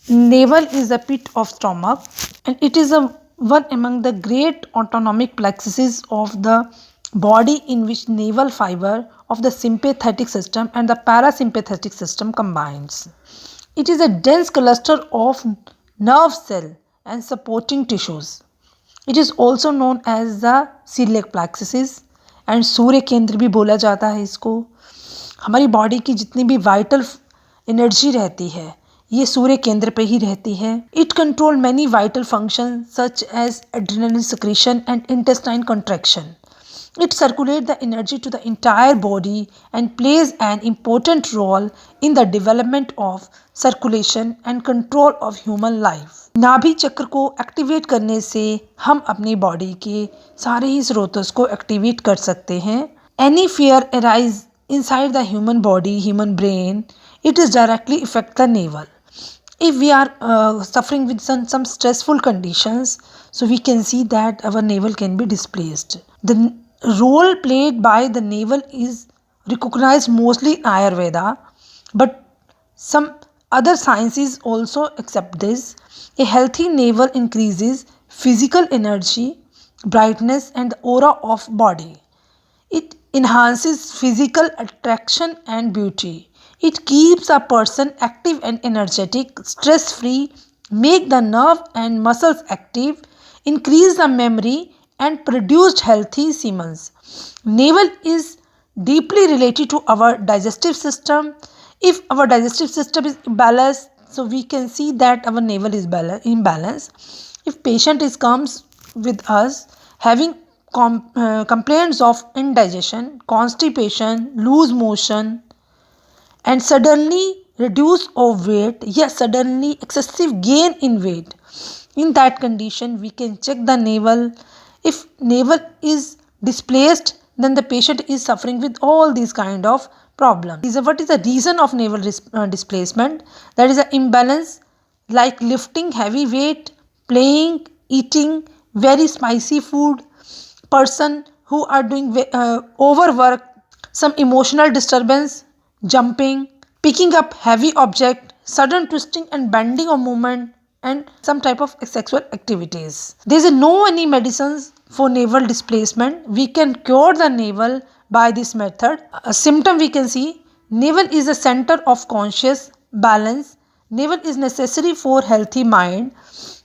Navel is a pit of stomach, and it is one among the great autonomic plexuses of the body, in which navel fiber of the sympathetic system and the parasympathetic system combines. It is a dense cluster of nerve cell and supporting tissues. It is also known as the celiac plexus and सूर्य केंद्र भी बोला जाता है इसको। हमारी body की जितनी भी वाइटल एनर्जी रहती है ये सूर्य केंद्र पे ही रहती है। It control many vital function such as adrenaline secretion and intestine contraction. It circulates the energy to the entire body and plays an important role in the development of circulation and control of human life. नाभि चक्र को activate करने से हम अपनी body के सारे ही स्रोतों को एक्टिवेट कर सकते हैं। Any fear arise inside the human body, human brain, it is directly affect the navel. If we are suffering with some stressful conditions, so we can see that our navel can be displaced. The role played by the navel is recognized mostly in Ayurveda, but some other sciences also accept this. A healthy navel increases physical energy, brightness and the aura of body. It enhances physical attraction and beauty. It keeps a person active and energetic, stress-free, make the nerve and muscles active, increase the memory and produced healthy semen. Navel is deeply related to our digestive system. If our digestive system is imbalanced, so we can see that our navel is imbalanced. If patient comes with us having complaints of indigestion, constipation, loose motion, and suddenly reduce of weight, yes, suddenly excessive gain in weight. In that condition, we can check the navel. If navel is displaced, then the patient is suffering with all these kind of problems. What is the reason of navel displacement? That is an imbalance like lifting heavy weight, playing, eating very spicy food, person who are doing overwork, some emotional disturbance, jumping, picking up heavy object, sudden twisting and bending of movement, and some type of sexual activities. There is no any medicines for navel displacement. We can cure the navel by this method. A symptom we can see, navel is a center of conscious balance. Navel is necessary for healthy mind,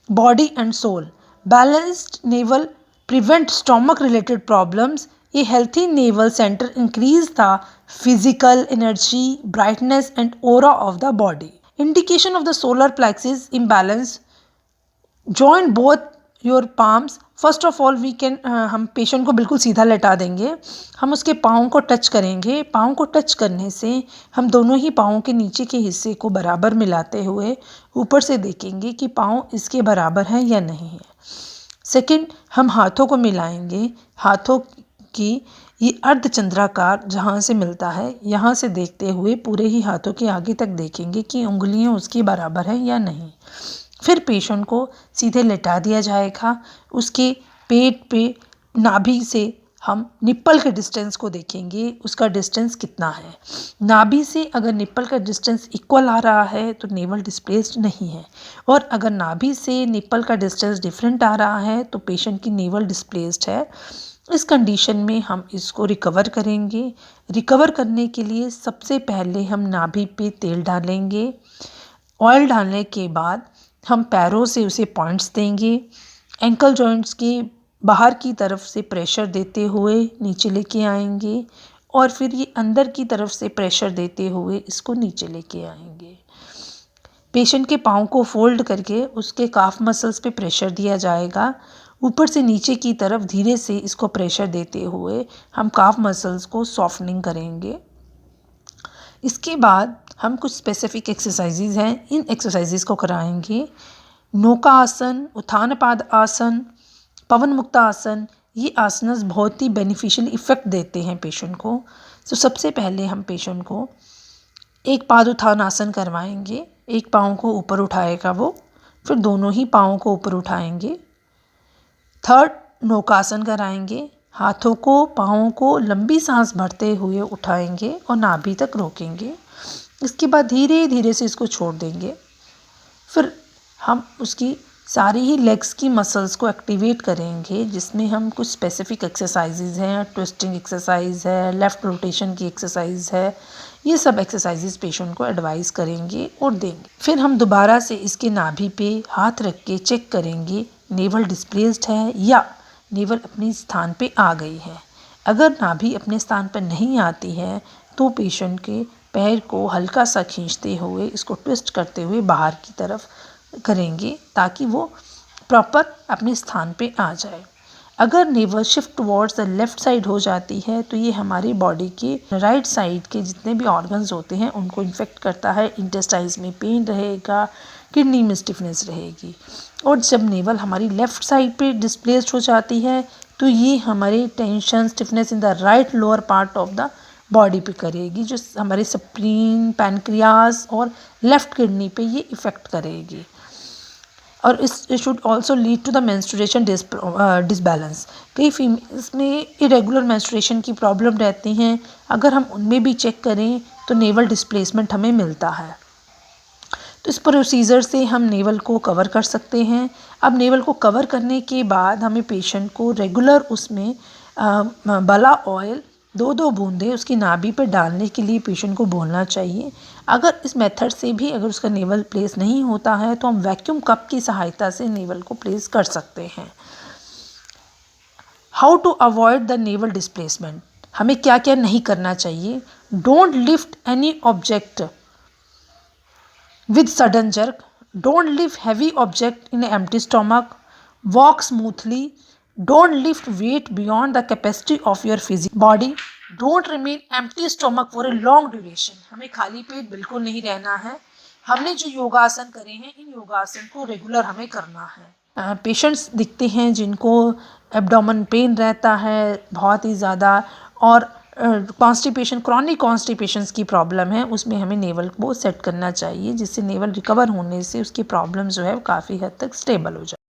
body and soul. Balanced navel prevent stomach related problems. A healthy navel center increase the physical energy, brightness and aura of the body. Indication of the solar plexus imbalance, join both your palms. First of all we can, हम patient को बिल्कुल सीधा लेटा देंगे, हम उसके पाँव को टच करेंगे। पाँव को टच करने से हम दोनों ही पाँव के नीचे के हिस्से को बराबर मिलाते हुए ऊपर से देखेंगे कि पाँव इसके बराबर हैं या नहीं है। सेकंड, हम हाथों को मिलाएंगे। हाथों की ये अर्धचंद्राकार जहाँ से मिलता है यहाँ से देखते हुए पूरे ही हाथों के आगे तक देखेंगे कि उंगलियाँ उसकी बराबर हैं या नहीं। फिर पेशेंट को सीधे लेटा दिया जाएगा। उसके पेट पे नाभि से हम निप्पल के डिस्टेंस को देखेंगे, उसका डिस्टेंस कितना है। नाभि से अगर निप्पल का डिस्टेंस इक्वल आ रहा है तो नेवल डिस्प्लेस्ड नहीं है, और अगर नाभि से निप्पल का डिस्टेंस डिफरेंट आ रहा है तो पेशेंट की नेवल डिस्प्लेस्ड है। इस कंडीशन में हम इसको रिकवर करेंगे। रिकवर करने के लिए सबसे पहले हम नाभि पे तेल डालेंगे। ऑयल डालने के बाद हम पैरों से उसे पॉइंट्स देंगे। एंकल जॉइंट्स के बाहर की तरफ से प्रेशर देते हुए नीचे लेके आएंगे, और फिर ये अंदर की तरफ से प्रेशर देते हुए इसको नीचे लेके आएंगे। पेशेंट के पाँव को फोल्ड करके उसके काफ मसल्स पे प्रेशर दिया जाएगा। ऊपर से नीचे की तरफ धीरे से इसको प्रेशर देते हुए हम काफ मसल्स को सॉफ्टनिंग करेंगे। इसके बाद हम कुछ स्पेसिफिक एक्सरसाइजेज हैं, इन एक्सरसाइजेज को कराएंगे। नौका आसन, उत्थान पाद आसन, पवन मुक्ता आसन, ये आसनस बहुत ही बेनिफिशियल इफ़ेक्ट देते हैं पेशेंट को। तो सबसे पहले हम पेशेंट को एक पाद उत्थान आसन करवाएंगे। एक पाँव को ऊपर उठाएगा वो, फिर दोनों ही पाँव को ऊपर उठाएंगे। थर्ड, नौकासन कराएंगे। हाथों को, पाँवों को लंबी सांस भरते हुए उठाएंगे और नाभि तक रोकेंगे। इसके बाद धीरे धीरे से इसको छोड़ देंगे। फिर हम उसकी सारी ही लेग्स की मसल्स को एक्टिवेट करेंगे, जिसमें हम कुछ स्पेसिफिक एक्सरसाइजेज हैं, ट्विस्टिंग एक्सरसाइज है, लेफ़्ट रोटेशन की एक्सरसाइज है, ये सब एक्सरसाइजेज पेशेंट को एडवाइस करेंगे और देंगे। फिर हम दोबारा से इसके नाभि पे हाथ रख के चेक करेंगे नेवल डिस्प्लेस्ड है या नेवल अपने स्थान पे आ गई है। अगर नाभि अपने स्थान पर नहीं आती है तो पेशेंट के पैर को हल्का सा खींचते हुए, इसको ट्विस्ट करते हुए बाहर की तरफ करेंगे ताकि वो प्रॉपर अपने स्थान पे आ जाए। अगर naval shift towards the left side हो जाती है तो ये हमारी बॉडी के राइट साइड के जितने भी ऑर्गन्स होते हैं उनको इन्फेक्ट करता है। इंटेस्टाइन्स में पेन रहेगा, किडनी में स्टिफनेस रहेगी। और जब नेवल हमारी लेफ़्ट साइड पे डिस्प्लेस्ड हो जाती है तो ये हमारी tension stiffness in the right lower part of the body पे करेगी, जो हमारे स्प्लीन, पैनक्रियाज और लेफ़्ट किडनी पे ये इफ़ेक्ट करेगी। और इस should also lead to the menstruation disbalance. कई फीमेल्स में इरेगुलर मेंस्ट्रुएशन की प्रॉब्लम रहती हैं, अगर हम उनमें भी चेक करें तो नेवल डिस्प्लेसमेंट हमें मिलता है। तो इस प्रोसीजर से हम नेवल को कवर कर सकते हैं। अब नेवल को कवर करने के बाद हमें पेशेंट को रेगुलर उसमें बला ऑयल 2-2 बूंदें उसकी नाभि पर डालने के लिए पेशेंट को बोलना चाहिए। अगर इस मेथड से भी अगर उसका नेवल प्लेस नहीं होता है तो हम वैक्यूम कप की सहायता से नेवल को प्लेस कर सकते हैं। How to avoid the navel displacement, हमें क्या क्या नहीं करना चाहिए। Don't lift any object with sudden jerk, don't lift heavy object in an empty stomach, walk smoothly, don't lift weight beyond the capacity of your physical body, don't remain empty stomach for a long duration, हमें खाली पेट बिल्कुल नहीं रहना है। हमने जो योगासन करे हैं इन योगासन को रेगुलर हमें करना है। पेशेंट्स दिखते हैं जिनको एब्डोमेन पेन रहता है बहुत ही ज़्यादा और कॉन्स्टिपेशन, क्रॉनिक कॉन्स्टिपेशंस की प्रॉब्लम है, उसमें हमें नेवल को सेट करना चाहिए जिससे नेवल रिकवर होने से उसकी प्रॉब्लम जो है काफ़ी हद तक स्टेबल हो जाए।